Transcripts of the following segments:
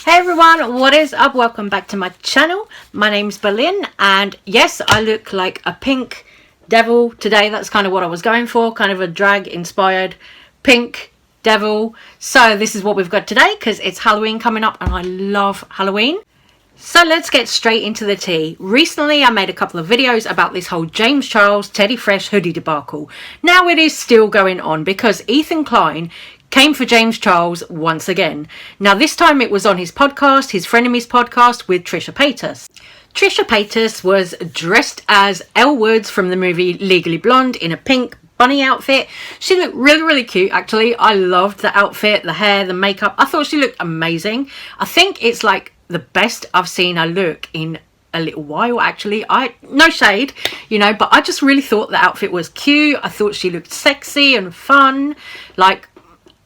Hey everyone, what is up? Welcome back to my channel. My name's Berlin, and yes, I look like a pink devil today. That's kind of what I was going for, kind of a drag inspired pink devil. So this is what we've got today because it's Halloween coming up and I love Halloween. So let's get straight into the tea. Recently I made a couple of videos about this whole James Charles Teddy Fresh hoodie debacle. Now it is still going on because Ethan Klein came for James Charles once again. Now this time it was on his podcast, his Frenemies podcast with Trisha Paytas. Trisha Paytas was dressed as Elle Woods from the movie Legally Blonde in a pink bunny outfit. She looked really cute actually. I loved the outfit, the hair, the makeup. I thought she looked amazing. I think it's like the best I've seen her look in a little while actually. No shade, you know, but I just really thought the outfit was cute. I thought she looked sexy and fun. Like,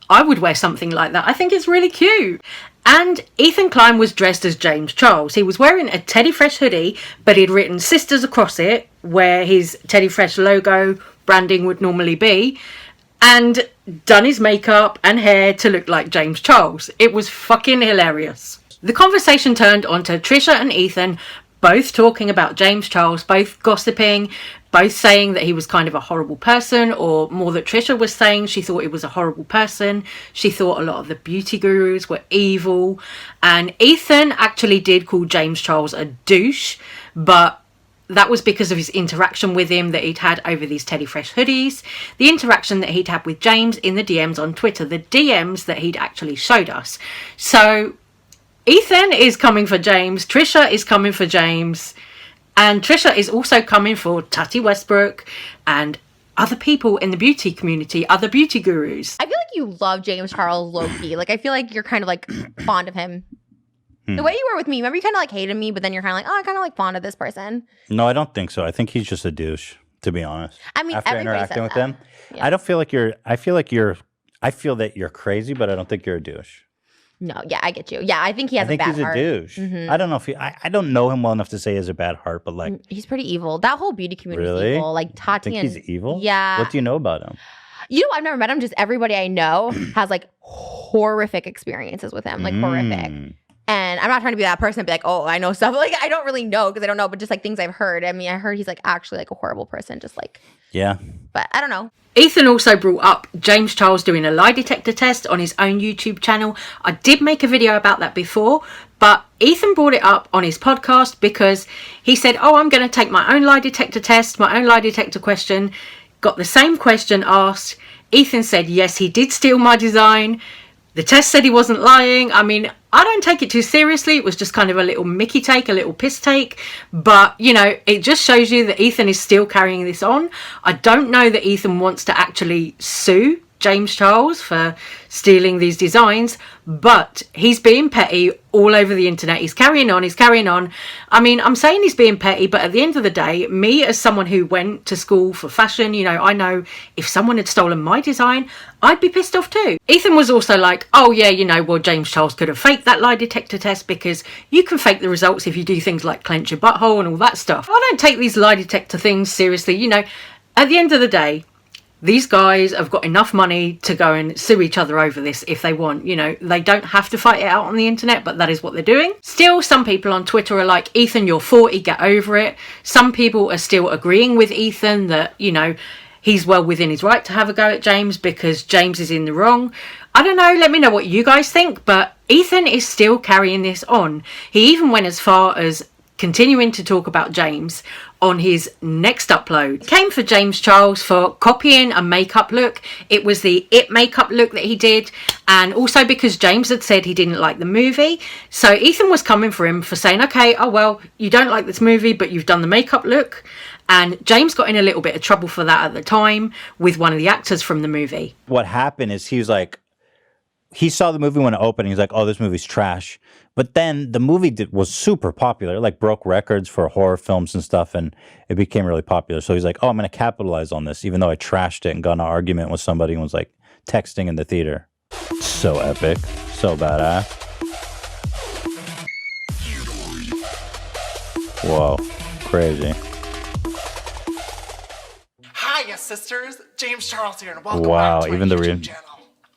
I would wear something like that. I think it's really cute. And Ethan Klein was dressed as James Charles. He was wearing a Teddy Fresh hoodie, but he'd written Sisters across it, where his Teddy Fresh logo branding would normally be, and done his makeup and hair to look like James Charles. It was fucking hilarious. The conversation turned onto Trisha and Ethan both talking about James Charles, both gossiping, both saying that he was kind of a horrible person, or more that Trisha was saying she thought he was a horrible person. She thought a lot of the beauty gurus were evil. And Ethan actually did call James Charles a douche, but that was because of his interaction with him that he'd had over these Teddy Fresh hoodies, the interaction that he'd had with James in the DMs on Twitter, the DMs that he'd actually showed us. So Ethan is coming for James, Trisha is coming for James, and Trisha is also coming for Tati Westbrook and other people in the beauty community, other beauty gurus. I feel like you love James Charles low-key. Like, I feel like you're kind of like fond of him. The way you were with me, remember you kind of like hated me, but then you're kind of like, oh, I kind of like fond of this person. No, I don't think so. I think he's just a douche, to be honest. I mean, after interacting with him, yeah. I don't feel like you're. I feel that you're crazy, but I don't think you're a douche. No, yeah, I get you. Yeah, I think he has I think a bad he's heart. a douche. Mm-hmm. I don't know if I don't know him well enough to say he has a bad heart, but like he's pretty evil. That whole beauty community is really? evil. Like Tati I think he's evil. Yeah. What do you know about him? You know, I've never met him. Just everybody I know has like horrific experiences with him, like horrific. And I'm not trying to be that person and be like, oh, I know stuff. Like, I don't really know because I don't know, but just like things I've heard. I mean, I heard he's like actually like a horrible person, just like. Yeah. But I don't know. Ethan also brought up James Charles doing a lie detector test on his own YouTube channel. I did make a video about that before, but Ethan brought it up on his podcast because he said, oh, I'm going to take my own lie detector test, my own lie detector question. Got the same question asked. Ethan said, yes, he did steal my design. The test said he wasn't lying. I mean, I don't take it too seriously. It was just kind of a little Mickey take, a little piss take. But, you know, it just shows you that Ethan is still carrying this on. I don't know that Ethan wants to actually sue James Charles for stealing these designs, but he's being petty all over the internet. He's carrying on. I mean, I'm saying he's being petty, but at the end of the day, me as someone who went to school for fashion, you know, I know if someone had stolen my design, I'd be pissed off too. Ethan was also like, oh yeah, you know, well, James Charles could have faked that lie detector test because you can fake the results if you do things like clench your butthole and all that stuff. I don't take these lie detector things seriously. You know, at the end of the day, these guys have got enough money to go and sue each other over this if they want. You know, they don't have to fight it out on the internet, but that is what they're doing. Still, some people on Twitter are like, Ethan, you're 40, get over it. Some people are still agreeing with Ethan that, you know, he's well within his right to have a go at James because James is in the wrong. I don't know, let me know what you guys think, but Ethan is still carrying this on. He even went as far as continuing to talk about James on his next upload. He came for James Charles for copying a makeup look. It was the It makeup look that he did, and also because James had said he didn't like the movie. So Ethan was coming for him for saying, okay, oh well, you don't like this movie, but you've done the makeup look. And James got in a little bit of trouble for that at the time with one of the actors from the movie. What happened is he was like, he saw the movie when it opened. He's like, oh, this movie's trash. But then the movie was super popular, like broke records for horror films and stuff, and it became really popular. So he's like, oh, I'm going to capitalize on this, even though I trashed it and got in an argument with somebody and was like texting in the theater. So epic. So badass. Whoa. Crazy. Hiya, sisters. James Charles here, and welcome Wow, back to even my the YouTube channel.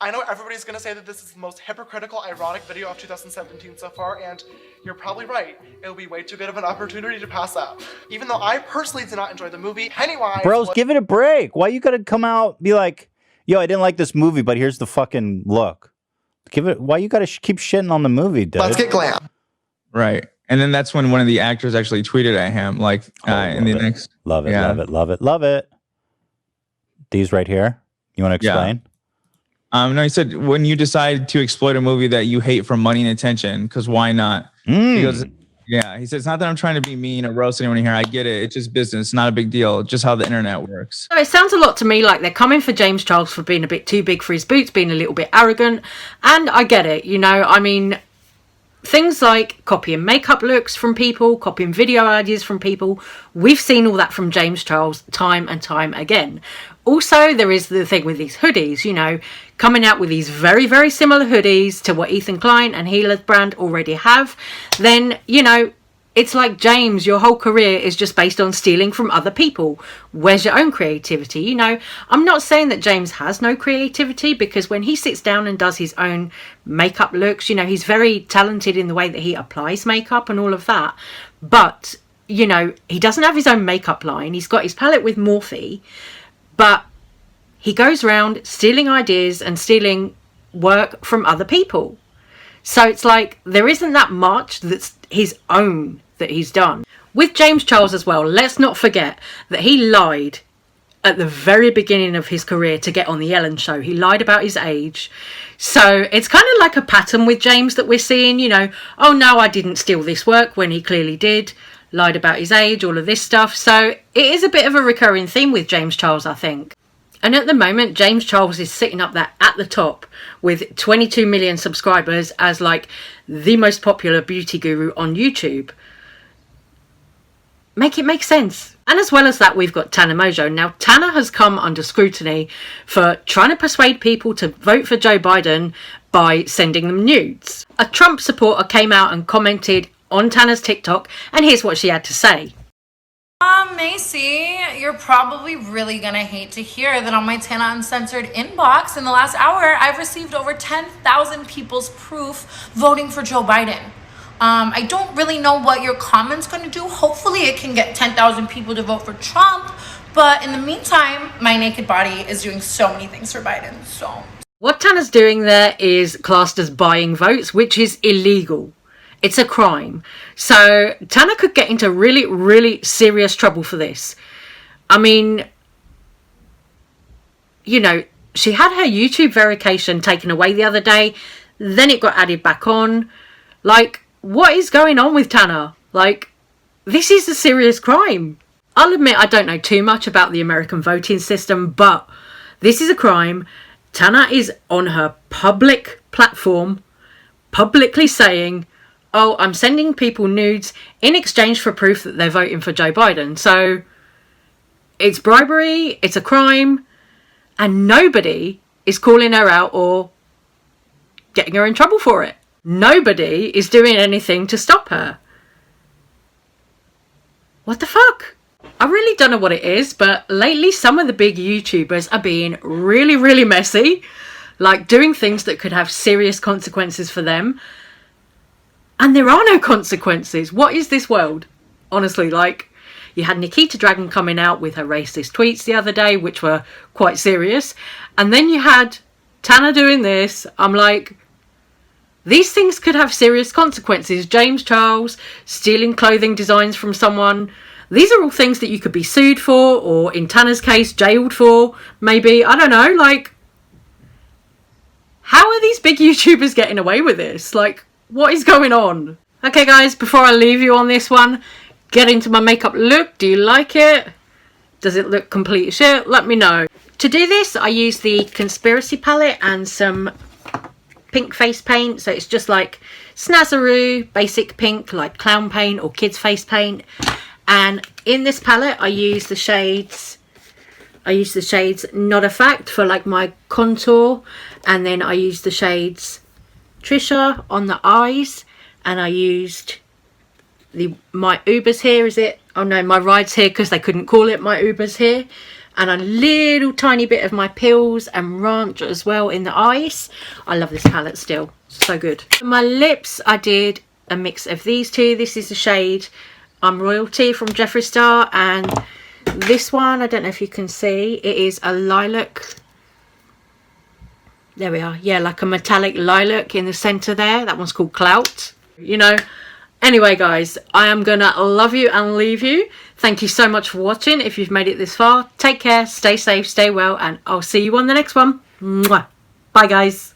I know everybody's gonna say that this is the most hypocritical, ironic video of 2017 so far, and you're probably right. It'll be way too good of an opportunity to pass up. Even though I personally did not enjoy the movie, Pennywise Bros, give it a break. Why you gotta come out and be like, yo, I didn't like this movie, but here's the fucking look. Why you gotta keep shitting on the movie, dude? Let's get glam. Right. And then that's when one of the actors actually tweeted at him, like, in the next... Love it. These right here. You want to explain? No, he said, when you decide to exploit a movie that you hate for money and attention, because why not? He goes, he said, it's not that I'm trying to be mean or roast anyone here. I get it. It's just business. It's not a big deal. Just how the internet works. So it sounds a lot to me like they're coming for James Charles for being a bit too big for his boots, being a little bit arrogant. And I get it, you know, I mean... Things like copying makeup looks from people, copying video ideas from people. We've seen all that from James Charles time and time again. Also, there is the thing with these hoodies, you know, coming out with these very, very similar hoodies to what Ethan Klein and Healer's brand already have. Then, you know, it's like, James, your whole career is just based on stealing from other people. Where's your own creativity? You know, I'm not saying that James has no creativity, because when he sits down and does his own makeup looks, you know, he's very talented in the way that he applies makeup and all of that. But, you know, he doesn't have his own makeup line. He's got his palette with Morphe, but he goes around stealing ideas and stealing work from other people. So it's like, there isn't that much that's his own that he's done. With James Charles as well, let's not forget that he lied at the very beginning of his career to get on the Ellen show. He lied about his age. So it's kind of like a pattern with James that we're seeing, you know, oh no, I didn't steal this work, when he clearly did. Lied about his age, all of this stuff. So it is a bit of a recurring theme with James Charles, I think. And at the moment, James Charles is sitting up there at the top with 22 million subscribers as like the most popular beauty guru on YouTube. Make it make sense. And as well as that, we've got Tana Mongeau. Now, Tana has come under scrutiny for trying to persuade people to vote for Joe Biden by sending them nudes. A Trump supporter came out and commented on Tana's TikTok, and here's what she had to say. Macy, you're probably really gonna hate to hear that on my Tana Uncensored inbox in the last hour, I've received over 10,000 people's proof voting for Joe Biden. I don't really know what your comment's gonna do. Hopefully it can get 10,000 people to vote for Trump, but in the meantime, my naked body is doing so many things for Biden, so. What Tana's doing there is classed as buying votes, which is illegal. It's a crime. So Tana could get into really, really serious trouble for this. I mean, you know, she had her YouTube verification taken away the other day. Then it got added back on. Like, what is going on with Tana? Like, this is a serious crime. I'll admit I don't know too much about the American voting system, but this is a crime. Tana is on her public platform, publicly saying, oh, I'm sending people nudes in exchange for proof that they're voting for Joe Biden. So it's bribery, it's a crime, and nobody is calling her out or getting her in trouble for it. Nobody is doing anything to stop her. What the fuck? I really don't know what it is, but lately some of the big YouTubers are being really, really messy, like doing things that could have serious consequences for them. And there are no consequences. What is this world? Honestly, like, you had Nikita Dragon coming out with her racist tweets the other day, which were quite serious. And then you had Tana doing this. I'm like, these things could have serious consequences. James Charles stealing clothing designs from someone. These are all things that you could be sued for, or in Tana's case, jailed for, maybe. I don't know, like, how are these big YouTubers getting away with this? Like, what is going on? Okay guys, before I leave you on this one, get into my makeup look. Do you like it? Does it look complete shit? Let me know. To do this, I use the Conspiracy palette and some pink face paint. So it's just like Snazaroo, basic pink, like clown paint or kids face paint. And in this palette, I use the shades Not a Fact for like my contour. And then I use the shades Trisha on the eyes, and I used my Ubers here, is it? Oh no, my rides here, because they couldn't call it my Ubers here. and a little tiny bit of my Peels and Ranch as well in the eyes. I love this palette still, so good. For my lips, I did a mix of these two. This is the shade I'm Royalty from Jeffree Star, and this one, I don't know if you can see, it is a lilac. There we are. Yeah, like a metallic lilac in the center there. That one's called Clout. You know. Anyway, guys, I am gonna love you and leave you. Thank you so much for watching. If you've made it this far, take care, stay safe, stay well, and I'll see you on the next one. Mwah. Bye, guys.